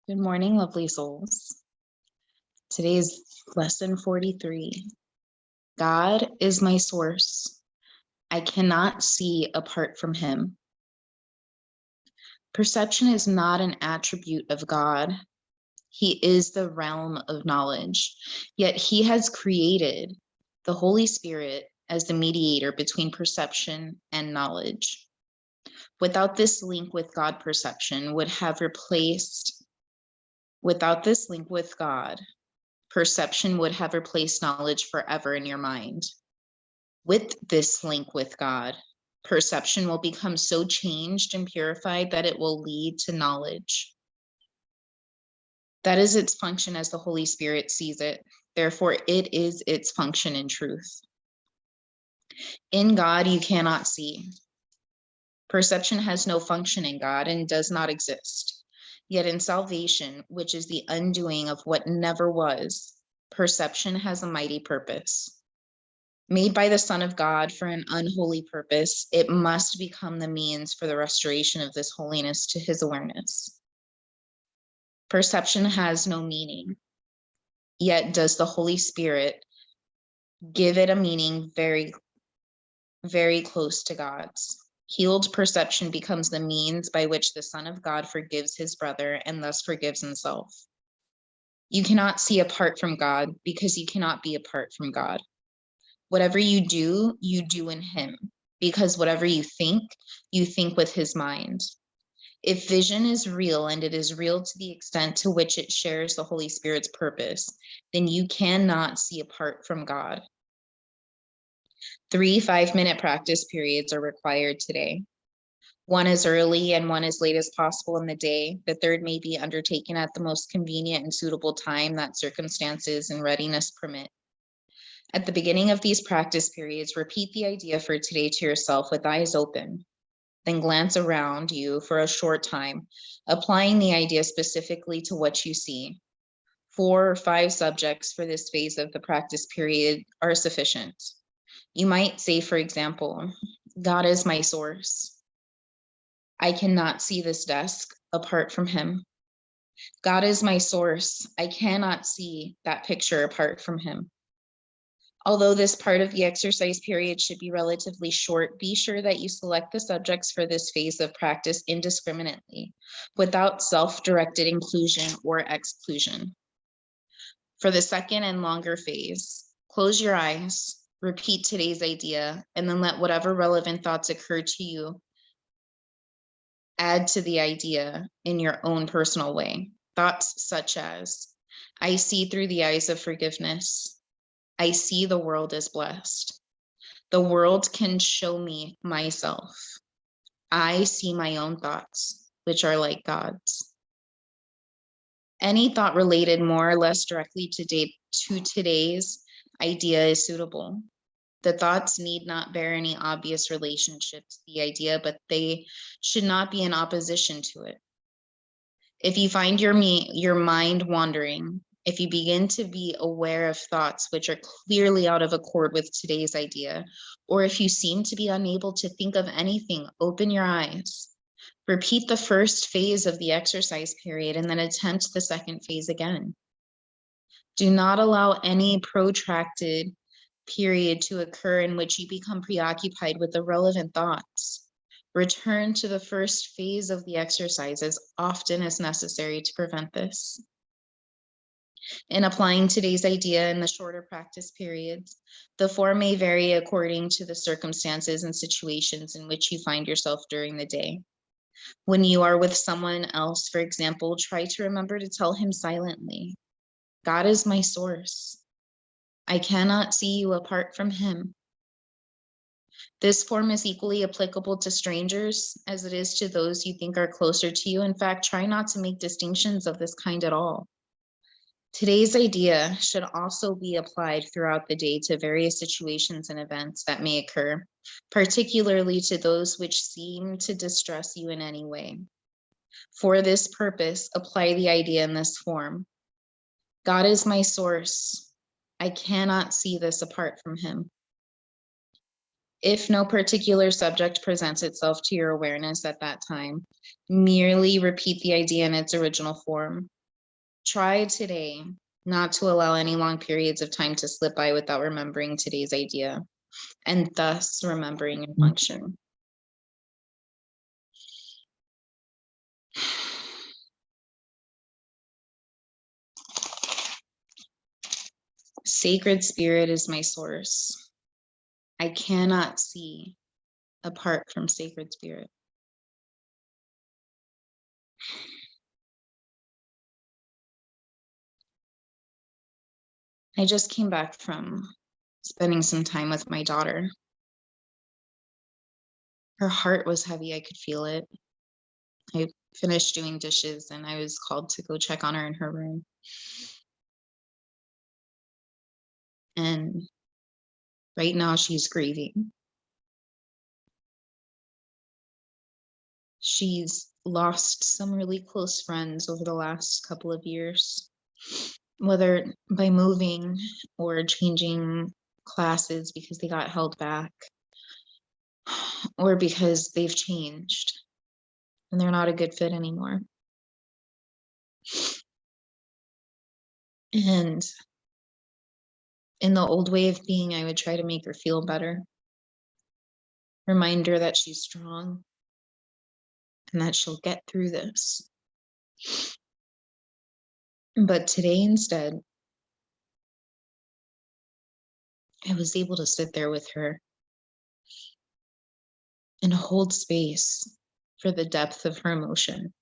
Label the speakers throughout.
Speaker 1: Good morning, lovely souls. Today's lesson 43. God is my source. I cannot see apart from him. Perception is not an attribute of God. He is the realm of knowledge, yet he has created the Holy Spirit as the mediator between perception and knowledge. Without this link with God, perception would have replaced, without this link with God, perception would have replaced knowledge forever in your mind. With this link with God, perception will become so changed and purified that it will lead to knowledge. That is its function as the Holy Spirit sees it. Therefore, it is its function in truth. In God, you cannot see. Perception has no function in God and does not exist. Yet in salvation, which is the undoing of what never was, perception has a mighty purpose. Made by the Son of God for an unholy purpose, it must become the means for the restoration of this holiness to his awareness. Perception has no meaning, yet does the Holy Spirit give it a meaning very, very close to God's. Healed perception becomes the means by which the Son of God forgives his brother and thus forgives himself. You cannot see apart from God because you cannot be apart from God. Whatever you do in him, because whatever you think with his mind. If vision is real and it is real to the extent to which it shares the Holy Spirit's purpose, then you cannot see apart from God. 3 5-minute practice periods are required today. One as early and one as late as possible in the day. The third may be undertaken at the most convenient and suitable time that circumstances and readiness permit. At the beginning of these practice periods, repeat the idea for today to yourself with eyes open. Then glance around you for a short time, applying the idea specifically to what you see. 4 or 5 subjects for this phase of the practice period are sufficient. You might say, for example, God is my source. I cannot see this desk apart from him. God is my source. I cannot see that picture apart from him. Although this part of the exercise period should be relatively short, be sure that you select the subjects for this phase of practice indiscriminately, without self-directed inclusion or exclusion. For the second and longer phase, close your eyes, repeat today's idea, and then let whatever relevant thoughts occur to you add to the idea in your own personal way. Thoughts such as, I see through the eyes of forgiveness. I see the world as blessed. The world can show me myself. I see my own thoughts, which are like God's. Any thought related more or less directly to today's idea is suitable. The thoughts need not bear any obvious relationship to the idea, but they should not be in opposition to it. If you find your mind wandering, if you begin to be aware of thoughts which are clearly out of accord with today's idea, or if you seem to be unable to think of anything, open your eyes. Repeat the first phase of the exercise period and then attempt the second phase again. Do not allow any protracted period to occur in which you become preoccupied with irrelevant thoughts. Return to the first phase of the exercise as often as necessary to prevent this. In applying today's idea in the shorter practice periods, the form may vary according to the circumstances and situations in which you find yourself during the day. When you are with someone else, for example, try to remember to tell him silently, God is my source. I cannot see you apart from him. This form is equally applicable to strangers as it is to those you think are closer to you. In fact, try not to make distinctions of this kind at all. Today's idea should also be applied throughout the day to various situations and events that may occur, particularly to those which seem to distress you in any way. For this purpose, apply the idea in this form. God is my source. I cannot see this apart from him. If no particular subject presents itself to your awareness at that time, merely repeat the idea in its original form. Try today not to allow any long periods of time to slip by without remembering today's idea, and thus remembering your function. Sacred Spirit is my source. I cannot see apart from Sacred Spirit. I just came back from spending some time with my daughter. Her heart was heavy. I could feel it. I finished doing dishes and I was called to go check on her in her room. And right now she's grieving. She's lost some really close friends over the last couple of years, whether by moving or changing classes because they got held back, or because they've changed and they're not a good fit anymore. And in the old way of being, I would try to make her feel better. Remind her that she's strong and that she'll get through this. But today instead, I was able to sit there with her and hold space for the depth of her emotion.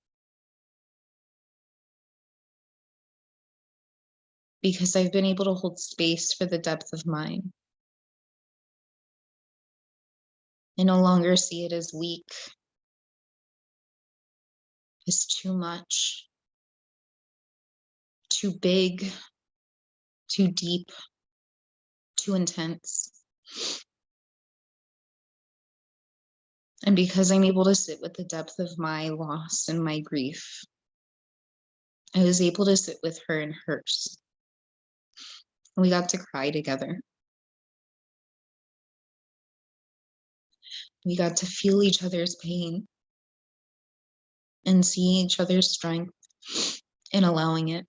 Speaker 1: Because I've been able to hold space for the depth of mine. I no longer see it as weak, as too much, too big, too deep, too intense. And because I'm able to sit with the depth of my loss and my grief, I was able to sit with her in hers. We got to cry together. We got to feel each other's pain and see each other's strength in allowing it.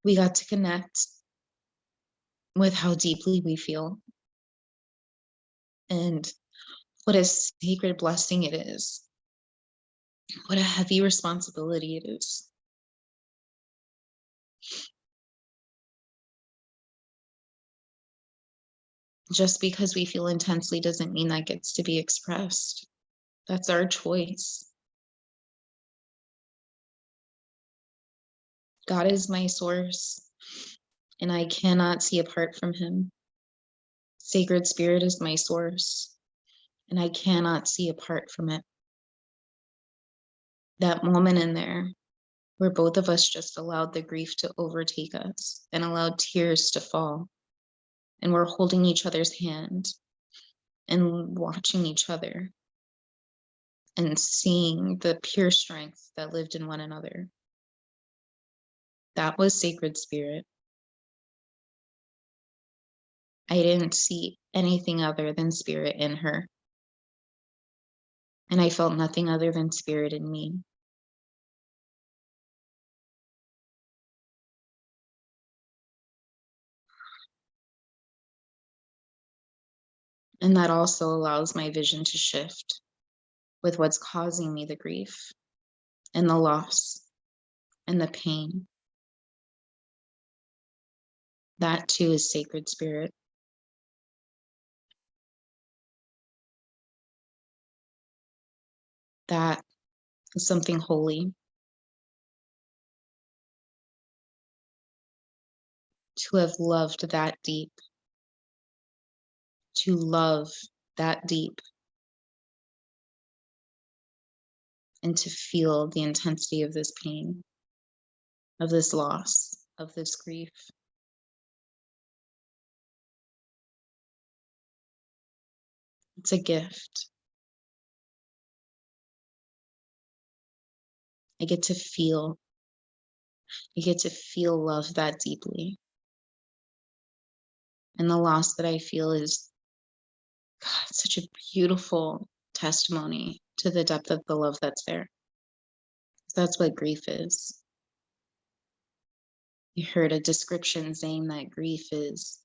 Speaker 1: We got to connect with how deeply we feel and what a sacred blessing it is. What a heavy responsibility it is. Just because we feel intensely doesn't mean that gets to be expressed. That's our choice. God is my source, and I cannot see apart from him. Sacred Spirit is my source, and I cannot see apart from it. That moment in there where both of us just allowed the grief to overtake us and allowed tears to fall, and we're holding each other's hand and watching each other and seeing the pure strength that lived in one another. That was Sacred Spirit. I didn't see anything other than spirit in her. And I felt nothing other than spirit in me. And that also allows my vision to shift with what's causing me the grief and the loss and the pain. That too is Sacred Spirit. That is something holy. To have loved that deep. To love that deep. And to feel the intensity of this pain, of this loss, of this grief. It's a gift. I get to feel love that deeply. And the loss that I feel is, God, such a beautiful testimony to the depth of the love that's there. That's what grief is. You heard a description saying that grief is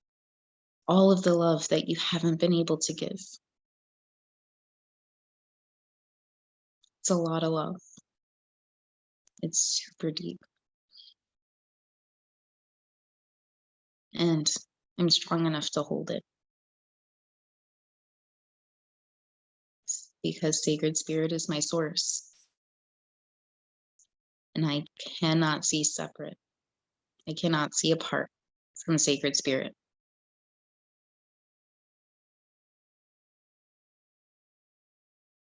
Speaker 1: all of the love that you haven't been able to give. It's a lot of love. It's super deep. And I'm strong enough to hold it. Because Sacred Spirit is my source. And I cannot see separate. I cannot see apart from Sacred Spirit.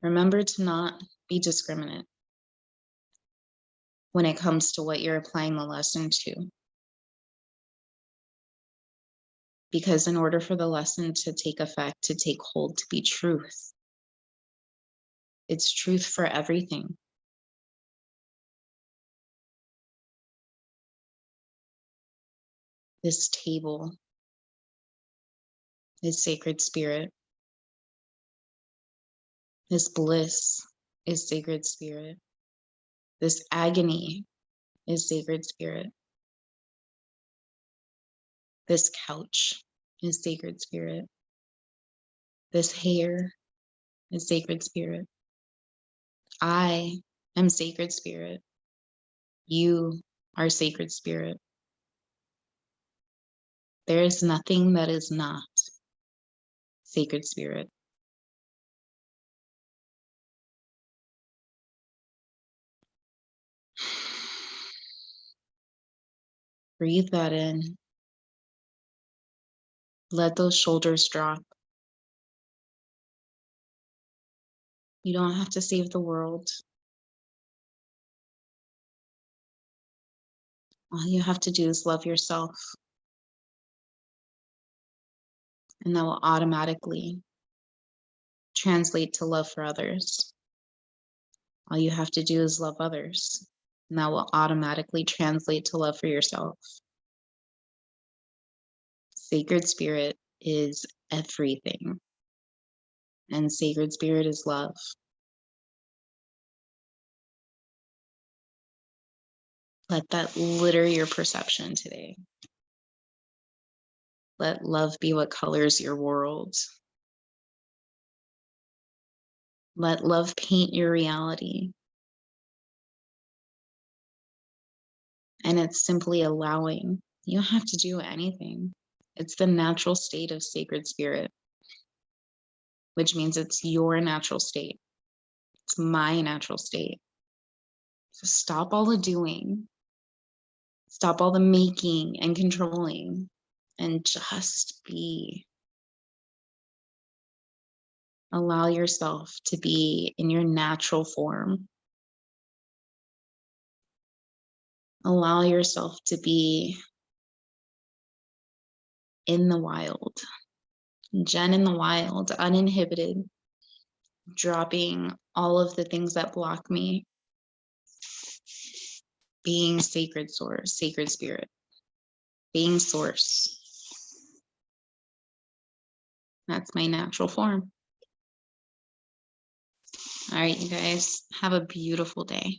Speaker 1: Remember to not be discriminate when it comes to what you're applying the lesson to. Because in order for the lesson to take effect, to take hold, to be truth, it's truth for everything. This table is Sacred Spirit. This bliss is Sacred Spirit. This agony is Sacred Spirit. This couch is Sacred Spirit. This hair is Sacred Spirit. I am Sacred Spirit. You are Sacred Spirit. There is nothing that is not Sacred Spirit. Breathe that in. Let those shoulders drop. You don't have to save the world. All you have to do is love yourself. And that will automatically translate to love for others. All you have to do is love others. And that will automatically translate to love for yourself. Sacred Spirit is everything. And Sacred Spirit is love. Let that litter your perception today. Let love be what colors your world. Let love paint your reality. And it's simply allowing. You don't have to do anything. It's the natural state of Sacred Spirit, which means it's your natural state. It's my natural state. So stop all the doing. Stop all the making and controlling and just be. Allow yourself to be in your natural form. Allow yourself to be in the wild. Jen in the wild, uninhibited, dropping all of the things that block me. Being Sacred Source, Sacred Spirit. Being Source. That's my natural form. All right, you guys, have a beautiful day.